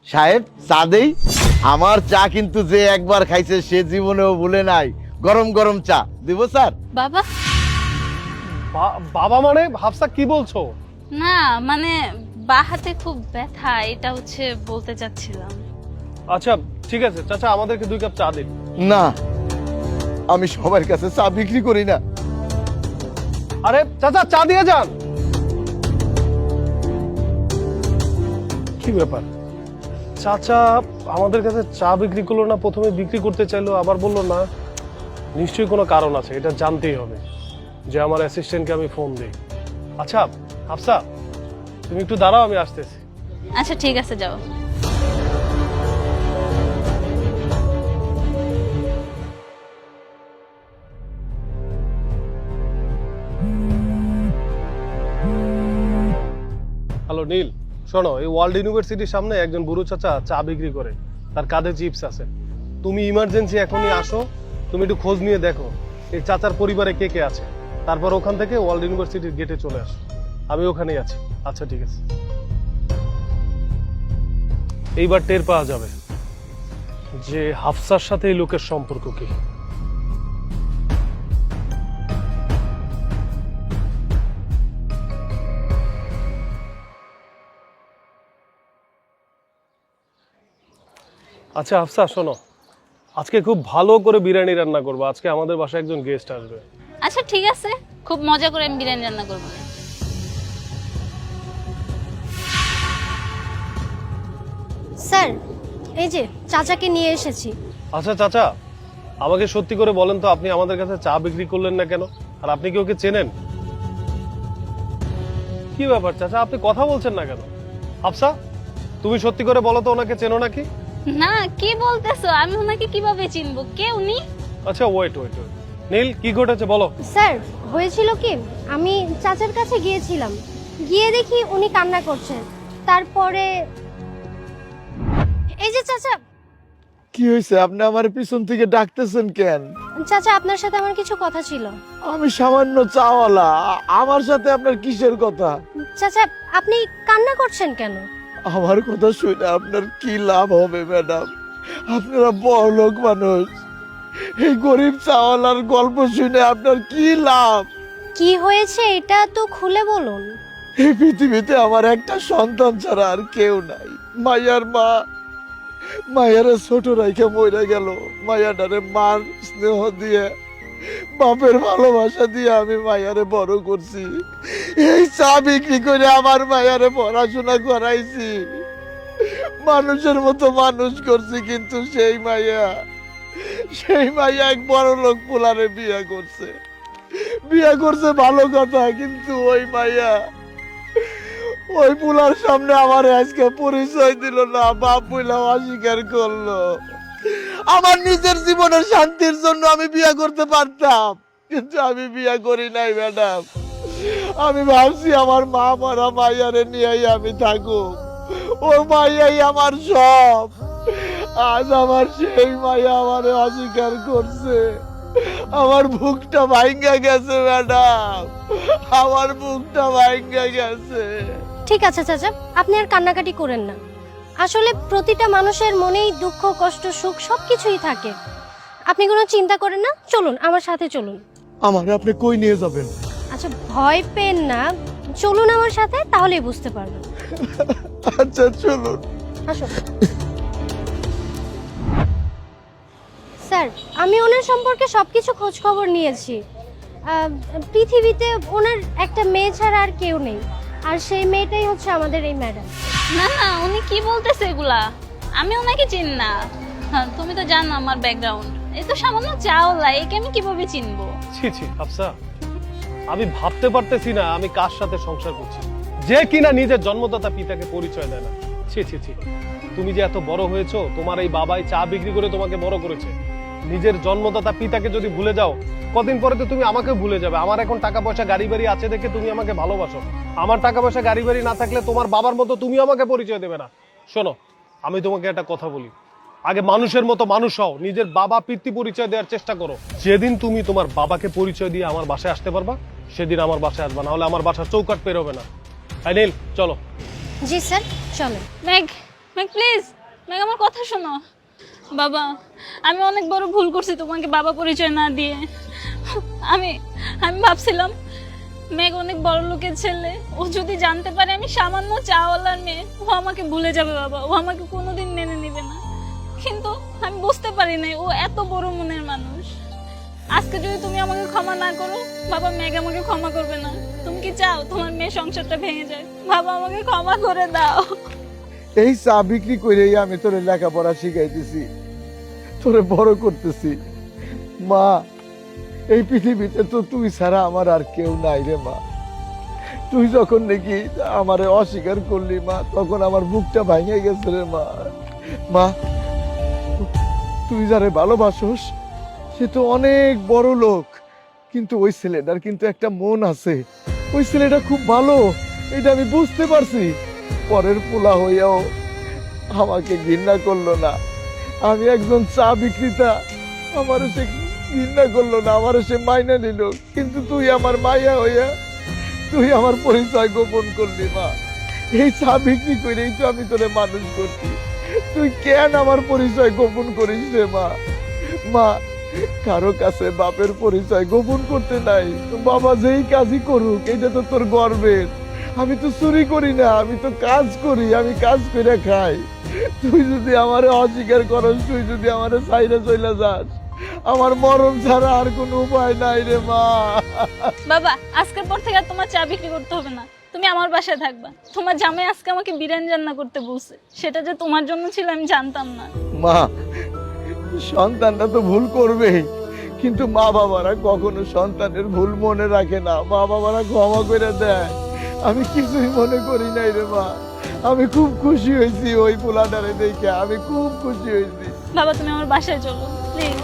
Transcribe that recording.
সাহেব চা দেই? আমার চা কিন্তু যে একবার খাইছে সে জীবনেও ভুলে নাই। গরম গরম চা দিব স্যার? বাবা বাবা মানে হাফসা কি বলছো? না মানে বা হাতে খুব ব্যথা, এটা হচ্ছে বলতে চাচ্ছিলাম। আচ্ছা ঠিক আছে চাচা, আমাদেরকে 2 কাপ চা দিন। না, আমি সবার কাছে চা বিক্রি করি না। আরে চাচা চা দিয়ে যান। কি ব্যাপার, চাচা আমাদের কাছে চা বিক্রি করলো না, প্রথমে বিক্রি করতে চাইলো আবার বললো না। নিশ্চয়ই কোনো কারণ আছে, এটা জানতেই হবে যে আমার অ্যাসিস্ট্যান্টকে আমি ফোন দিই। আচ্ছা হাফসা তুমি একটু দাঁড়াও, আমি আসতেছি। আচ্ছা ঠিক আছে, যাও। হ্যালো নীল, শোনো, এই ওয়ার্ল্ড ইউনিভার্সিটির সামনে একজন বুড়ো চাচা চা বিক্রি করে, তার কাঁধে চিপস আছে। তুমি ইমার্জেন্সি এখনই আসো, তুমি একটু খোঁজ নিয়ে দেখো এই চাচার পরিবারে কে কে আছে, তারপর ওখান থেকে ওয়ার্ল্ড ইউনিভার্সিটির গেটে চলে আসো। আমি ওখানেই আছি। আচ্ছা ঠিক আছে। এইবার টের পাওয়া যাবে যে হাফসার সাথে এই লোকের সম্পর্ক কি। আচ্ছা হাফসা শোনো, আজকে খুব ভালো করে বিরিয়ানি রান্না করবো, আজকে আমাদের বাসায় একজন গেস্ট আসবে। আচ্ছা ঠিক আছে, খুব মজা করে আমি বিরিয়ানি রান্না করবো। স্যার, এই যে চাচাকে নিয়ে এসেছি। আচ্ছা চাচা, আমাকে সত্যি করে বলেন তো, আপনি আমাদের কাছে চা বিক্রি করলেন না কেন? আর আপনি কি ওকে চেনেন? কি ব্যাপার চাচা, আপনি কথা বলছেন না কেন? হাফসা তুমি সত্যি করে বলো তো, ওনাকে চেনো নাকি? না, কি বলতেছো? আমি ওনাকে কিভাবে চিনবো? কে উনি? আচ্ছা ওয়েট ওয়েট ওয়েট, নীল কি ঘটেছে বলো। স্যার, হয়েছিল কি, আমি চাচার কাছে গিয়েছিলাম, গিয়ে দেখি উনি কান্না করছেন। তারপরে এই যে চাচা। কি হয়েছে? আপনি আমার পিছন থেকে ডাকতেছেন কেন? চাচা, আপনার সাথে আমার কিছু কথা ছিল। আমি সামান্য চাওয়ালা, আমার সাথে আপনার কিসের কথা? চাচা, আপনি কান্না করছেন কেন? আমার কথা শুনে আপনার কি লাভ হবে ম্যাডাম? আপনারা বড়লোক মানুষ, এই গরিব চাওয়ালার গল্প শুনে আপনার কি লাভ? কি হয়েছে এটা তো খুলে বলুন। এই পৃথিবীতে আমার একটা সন্তান ছাড়া আর কেউ নাই। মায়ার মা, মায়ারে ছোট রাইখা মইরা গেল। মায়াটারে মার স্নেহ দিয়ে, বাপের ভালোবাসা দিয়ে আমি মায়ারে বড় করছি। এই চা বিক্রি করে আমার মায়ারে পড়াশোনা করাইছি, মানুষের মতো মানুষ করছি। কিন্তু সেই মাইয়া এক বড় লোক পোলারে বিয়ে করছে ভালো কথা, কিন্তু ওই মাইয়া ওই পুলার সামনে আমার আজকে পরিচয় দিল না, বাপ বইলা অস্বীকার করলো। আমার নিজের জীবনের শান্তির জন্য আমি বিয়ে করতে পারতাম, কিন্তু আমি বিয়ে করি নাই ম্যাডাম। আমি ভাবছি আমার মা মারা মাইয়ারে নিয়েই আমি থাকুক, ও মাইয়াই আমার সব। আজ আমার সেই মাইয়া আমারে অস্বীকার করছে। আমার বুকটা ভাঙ্গা গেছে ম্যাডাম, আমার বুকটা ভাঙ্গা গেছে। ঠিক আছে চাচা, আপনি আর কান্নাকাটি করেন না। আসলে প্রতিটা মানুষের মনেই দুঃখ, কষ্ট, সুখ সবকিছুই থাকে। আপনি কোনো চিন্তা করেন না, চলুন আমার সাথে চলুন। আমার আপনি কই নিয়ে যাবেন? আচ্ছা ভয় পেন না, চলুন আমার সাথে, তাহলেই বুঝতে পারবেন। আচ্ছা চলুন। আসুন। স্যার, আমি ওনার সম্পর্কে সবকিছু খোঁজ খবর নিয়েছি। পৃথিবীতে ওনার একটা মেয়ে ছাড়া আর কেউ নেই, আর সেই মেয়েটাই হচ্ছে আমাদের এই ম্যাডাম। না না, উনি কি বলতেছে এগুলা? আমি ওনাকে চিনি না। হ্যাঁ, তুমি তো জানো আমার ব্যাকগ্রাউন্ড। এই তো সামান্য চাওলা, একে আমি কিভাবে চিনবো? ছি ছি হাফসা, আমি ভাবতে পারতেছি না আমি কার সাথে সংসার করছি, যে কিনা নিজের জন্মদাতা পিতাকে পরিচয় দেয় না। ছি ছি ছি, তুমি যে এত বড় হয়েছো, তোমার এই বাবাই চা বিক্রি করে তোমাকে বড় করেছে। নিজের জন্মদাতা পিতাকে যদি ভুলে যাও, কদিন পরে তো তুমি আমাকে ভুলে যাবে। আমার এখন টাকা পয়সা গাড়ি বাড়ি আছে দেখে তুমি আমাকে ভালোবাসো, আমার টাকা পয়সা গাড়ি বাড়ি না থাকলে তোমার বাবার মতো তুমি আমাকে পরিচয় দেবে না। শোনো, আমি তোমাকে একটা কথা বলি, আগে মানুষের মতো মানুষ হও, নিজের বাবা পিতৃ পরিচয় দেওয়ার চেষ্টা করো। যেদিন তুমি তোমার বাবাকে পরিচয় দিয়ে আমার বাসায় আসতে পারবা, সেদিন আমার বাসায় আসবা, না হলে আমার বাসার চৌকাট পেরোবে না। নীল চলো। জি স্যার, চলেন। মেঘ, মেঘ প্লিজ, মেঘ আমার কথা শোনো। বাবা, আমি অনেক বড় ভুল করছি তোমাকে বাবা পরিচয় না দিয়ে। আমি আমি ভাবছিলাম মেঘ অনেক বড় লোকের ছেলে, ও যদি জানতে পারে আমি সামান্য চাওয়ালার মেয়ে, ও আমাকে ভুলে যাবে বাবা, ও আমাকে কোনোদিন মেনে নেবে না। কিন্তু আমি বুঝতে পারি নাই ও এত বড় মনের মানুষ। আজকে যদি তুমি আমাকে ক্ষমা না করো বাবা, মেঘ আমাকে ক্ষমা করবে না। তুমি কি চাও তোমার মেয়ে সংসারটা ভেঙে যায়? বাবা, আমাকে ক্ষমা করে দাও। এই চা বিক্রি করেই আমি তোরে লেখাপড়া শিখাইতেছি, তোরে বড় করতেছি। মা, এই পৃথিবীতে তো তুই ছাড়া আমার আর কেউ নাই রে মা। তুই যখন নাকি আমারে অস্বীকার করলি মা, তখন আমার বুকটা ভাঙে গেছে রে মা। মা, তুই যারে ভালোবাসোস সে তো অনেক বড় লোক, কিন্তু ওই ছেলেটার কিন্তু একটা মন আছে। ওই ছেলেটা খুব ভালো, এটা আমি বুঝতে পারছি। পরের পোলা হইয়াও আমাকে ঘৃণা করলো না। আমি একজন চা বিক্রেতা, আমারও সে ঘৃণা করলো না, আমারও সে মাইনা নিল। কিন্তু তুই আমার মাইয়া হইয়া তুই আমার পরিচয় গোপন করলি মা। এই চা বিক্রি করেই তো আমি তোরে মানুষ করছি, তুই কেন আমার পরিচয় গোপন করিস রে মা? মা, কারো কাছে বাপের পরিচয় গোপন করতে নাই। বাবা যেই কাজই করুক এটা তো তোর গর্বের। আমি তো চুরি করি না, আমি তো কাজ করি, আমি কাজ করে খাই। তুই যদি আমারে অস্বীকার করস, তুই যদি আমারে ছাইরা চইলা যাস, আমার মরণ ছাড়া আর কোনো উপায় নাই রে মা। বাবা, আজকের পর থেকে আর তোমার চা বিক্রি করতে হবে না, তুমি আমার বাসায় থাকবা। তোমার জামাই আজকে আমাকে বিরিয়ানি রান্না করতে বলছে, সেটা যে তোমার জন্য ছিল আমি জানতাম না। মা, সন্তানটা তো ভুল করবেই, কিন্তু মা বাবারা কখনো সন্তানের ভুল মনে রাখে না। মা বাবারা ক্ষমা করে দেয়। আমি কিছুই মনে করি নাই রে মা। আমি খুব খুশি হয়েছি ওই পোলাটারে দেখে, আমি খুব খুশি হয়েছি। বাবা, তুমি আমার বাসায় চলো প্লিজ।